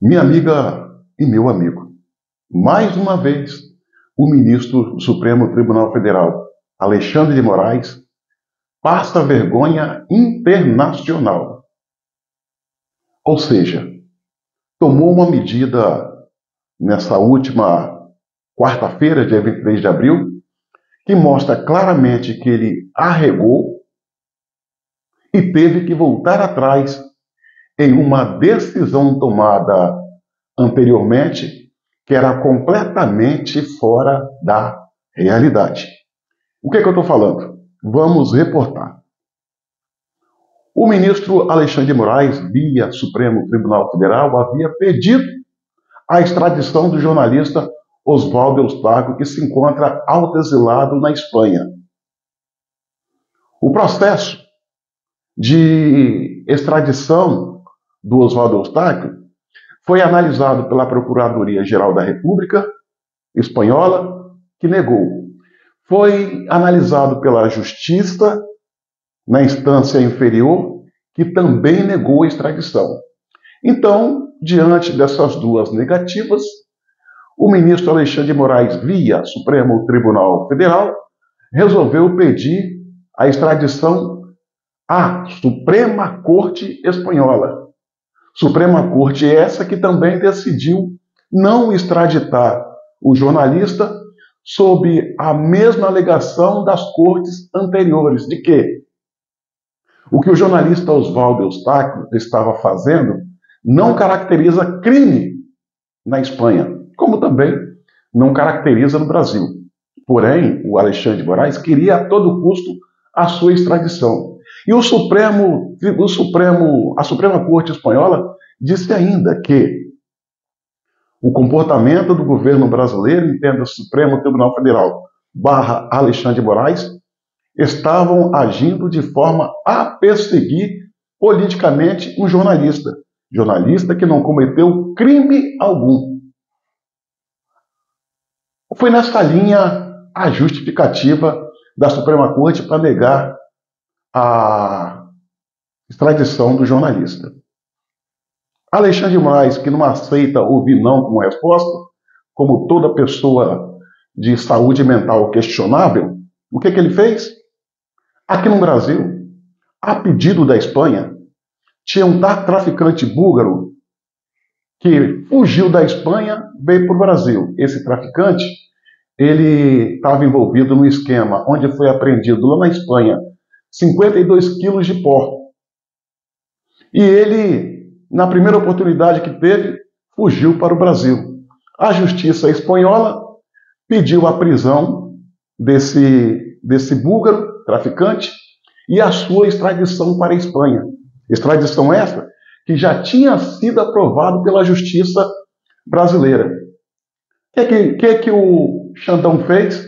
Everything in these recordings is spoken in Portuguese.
Minha amiga e meu amigo, mais uma vez, o ministro do Supremo Tribunal Federal, Alexandre de Moraes, passa vergonha internacional. Ou seja, tomou uma medida nessa última quarta-feira, dia 23 de abril, que mostra claramente que ele arregou e teve que voltar atrás em uma decisão tomada anteriormente, que era completamente fora da realidade. O que é que eu estou falando? Vamos reportar. O ministro Alexandre de Moraes, via Supremo Tribunal Federal, havia pedido a extradição do jornalista Oswaldo Eustáquio, que se encontra autoexilado na Espanha. O processo de extradição do Oswaldo Eustáquio foi analisado pela Procuradoria-Geral da República Espanhola, que negou. Foi analisado pela Justiça, na instância inferior, que também negou a extradição. Então, diante dessas duas negativas, o ministro Alexandre de Moraes, via Supremo Tribunal Federal, resolveu pedir a extradição à Suprema Corte Espanhola. Suprema Corte essa que também decidiu não extraditar o jornalista sob a mesma alegação das cortes anteriores, de que o que o jornalista Oswaldo Eustáquio estava fazendo não caracteriza crime na Espanha, como também não caracteriza no Brasil. Porém, o Alexandre de Moraes queria a todo custo a sua extradição. E a Suprema Corte Espanhola disse ainda que o comportamento do governo brasileiro, entenda Supremo Tribunal Federal / Alexandre de Moraes, estavam agindo de forma a perseguir politicamente um jornalista que não cometeu crime algum. Foi nessa linha a justificativa da Suprema Corte para negar a extradição do jornalista. Alexandre de Moraes, que não aceita ouvir não como resposta, como toda pessoa de saúde mental questionável, o que ele fez? Aqui no Brasil, a pedido da Espanha, tinha um traficante búlgaro que fugiu da Espanha, veio para o Brasil. Esse traficante, ele estava envolvido num esquema onde foi apreendido lá na Espanha 52 quilos de pó. E ele, na primeira oportunidade que teve, fugiu para o Brasil. A justiça espanhola pediu a prisão desse búlgaro traficante e a sua extradição para a Espanha. Extradição essa que já tinha sido aprovada pela justiça brasileira. O que o Xandão fez?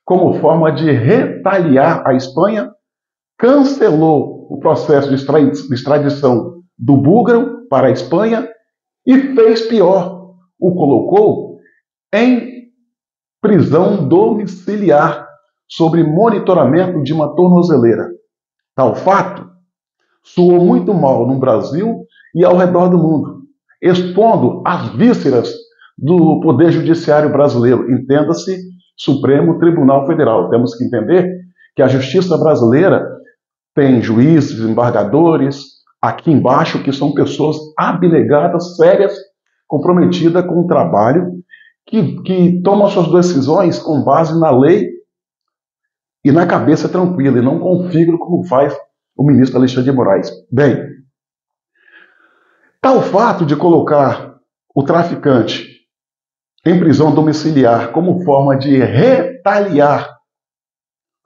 Como forma de retaliar a Espanha, cancelou o processo de extradição do búlgaro para a Espanha e fez pior, o colocou em prisão domiciliar sob monitoramento de uma tornozeleira. Tal fato soou muito mal no Brasil e ao redor do mundo, expondo as vísceras do Poder Judiciário brasileiro, entenda-se Supremo Tribunal Federal. Temos que entender que a justiça brasileira tem juízes, embargadores, aqui embaixo, que são pessoas abnegadas, sérias, comprometidas com o trabalho, que tomam suas decisões com base na lei e na cabeça tranquila, e não com o fígado como faz o ministro Alexandre de Moraes. Bem, tal fato de colocar o traficante em prisão domiciliar como forma de retaliar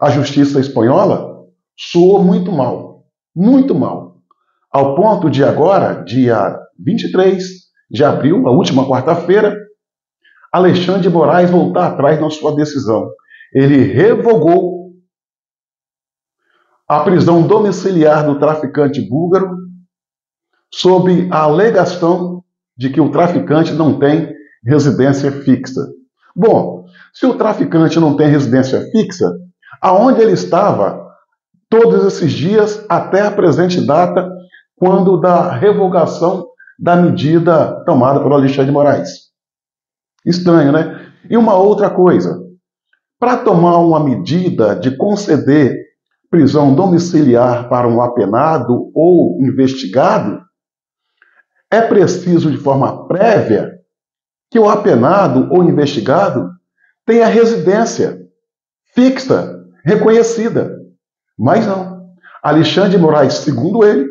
a justiça espanhola soou muito mal, ao ponto de agora, dia 23 de abril, a última quarta-feira, Alexandre de Moraes voltar atrás na sua decisão. Ele revogou a prisão domiciliar do traficante búlgaro sob a alegação de que o traficante não tem residência fixa. Bom, se o traficante não tem residência fixa, aonde ele estava todos esses dias até a presente data, quando da revogação da medida tomada por Alexandre de Moraes. Estranho, né? E uma outra coisa, para tomar uma medida de conceder prisão domiciliar para um apenado ou investigado, é preciso, de forma prévia, que o apenado ou investigado tenha residência fixa, reconhecida. Mas não. Alexandre de Moraes, segundo ele,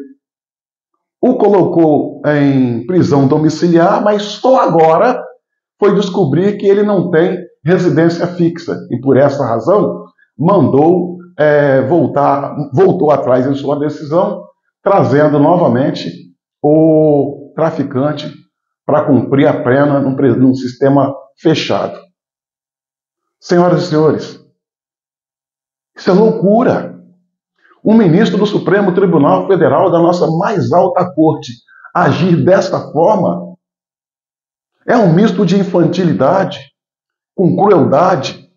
o colocou em prisão domiciliar, mas só agora foi descobrir que ele não tem residência fixa. E por essa razão, voltou atrás em sua decisão, trazendo novamente o traficante para cumprir a pena num sistema fechado. Senhoras e senhores, isso é loucura. Um ministro do Supremo Tribunal Federal, da nossa mais alta corte, agir desta forma é um misto de infantilidade com crueldade,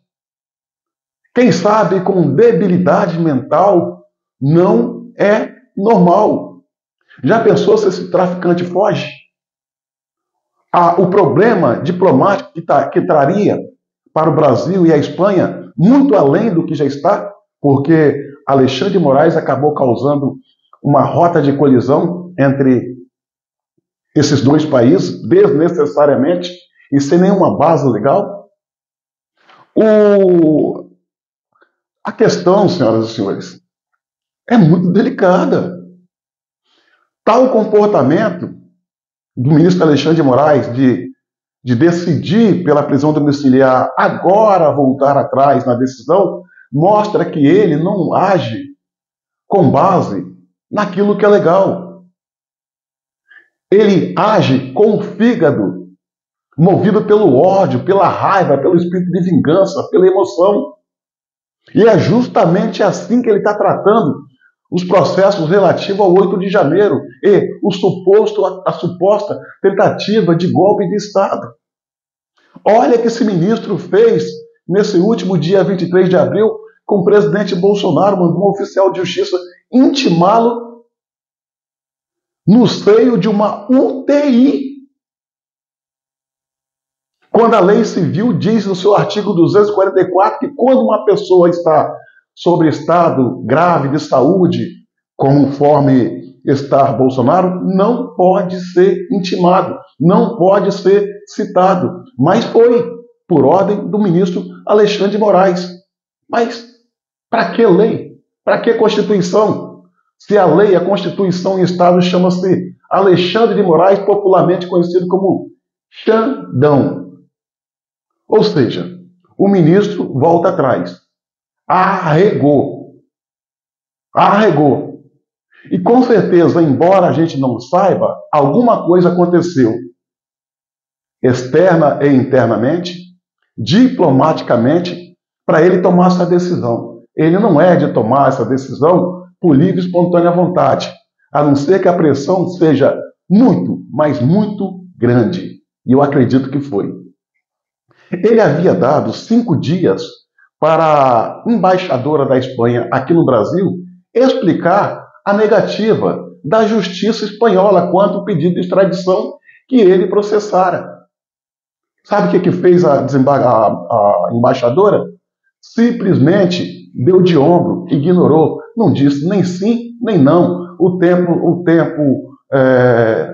quem sabe com debilidade mental. Não é normal. Já pensou se esse traficante foge? O problema diplomático que traria para o Brasil e a Espanha, muito além do que já está, porque Alexandre de Moraes acabou causando uma rota de colisão entre esses dois países, desnecessariamente, e sem nenhuma base legal. A questão, senhoras e senhores, é muito delicada. Tal comportamento do ministro Alexandre de Moraes de decidir pela prisão domiciliar, agora voltar atrás na decisão, mostra que ele não age com base naquilo que é legal. Ele age com o fígado, movido pelo ódio, pela raiva, pelo espírito de vingança, pela emoção. E é justamente assim que ele está tratando os processos relativos ao 8 de janeiro e a suposta tentativa de golpe de Estado. Olha o que esse ministro fez nesse último dia 23 de abril com o presidente Bolsonaro, mandou um oficial de justiça intimá-lo no seio de uma UTI. Quando a lei civil diz no seu artigo 244 que quando uma pessoa está sobre estado grave de saúde, conforme está Bolsonaro, não pode ser intimado, não pode ser citado. Mas foi por ordem do ministro Alexandre de Moraes. Mas para que lei? Para que Constituição? Se a lei, a Constituição em Estado chama-se Alexandre de Moraes, popularmente conhecido como Xandão. Ou seja, o ministro volta atrás. Arregou. E com certeza, embora a gente não saiba, alguma coisa aconteceu. Externa e internamente, diplomaticamente, para ele tomar essa decisão. Ele não é de tomar essa decisão por livre e espontânea vontade, a não ser que a pressão seja muito, mas muito grande. E eu acredito que foi. Ele havia dado 5 dias para a embaixadora da Espanha aqui no Brasil explicar a negativa da justiça espanhola quanto ao pedido de extradição que ele processara. Sabe o que fez a embaixadora? Simplesmente deu de ombro, ignorou, não disse nem sim, nem não. O tempo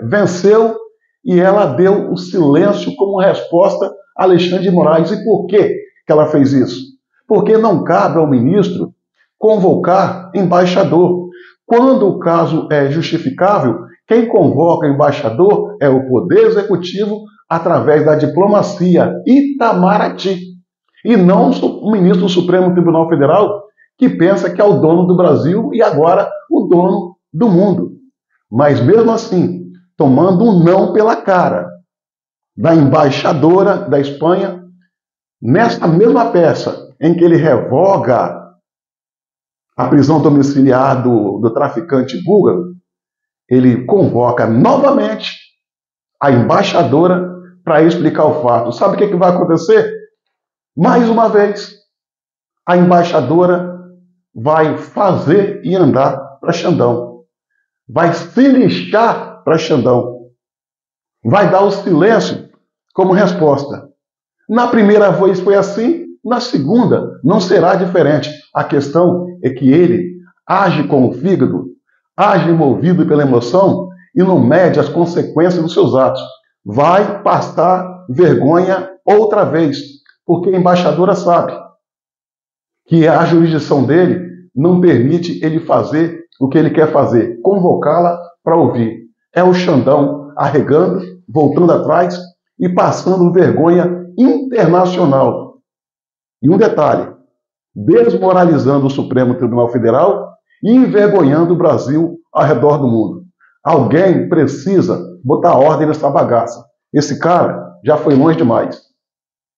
venceu e ela deu o silêncio como resposta a Alexandre de Moraes. E por que ela fez isso? Porque não cabe ao ministro convocar embaixador. Quando o caso é justificável, quem convoca embaixador é o Poder Executivo através da diplomacia Itamaraty, e não o ministro do Supremo Tribunal Federal, que pensa que é o dono do Brasil e agora o dono do mundo. Mas mesmo assim, tomando um não pela cara da embaixadora da Espanha, nesta mesma peça em que ele revoga a prisão domiciliar do traficante búlgaro, ele convoca novamente a embaixadora para explicar o fato. Sabe o que vai acontecer? Mais uma vez, a embaixadora vai fazer e andar para Xandão. Vai se lixar para Xandão. vai dar o silêncio como resposta. Na primeira vez foi assim, na segunda não será diferente. A questão é que ele age com o fígado, age movido pela emoção e não mede as consequências dos seus atos. Vai passar vergonha outra vez, porque a embaixadora sabe que a jurisdição dele não permite ele fazer o que ele quer fazer, convocá-la para ouvir. É o Xandão arregando, voltando atrás e passando vergonha internacional. E um detalhe, desmoralizando o Supremo Tribunal Federal e envergonhando o Brasil ao redor do mundo. Alguém precisa botar ordem nessa bagaça. Esse cara já foi longe demais.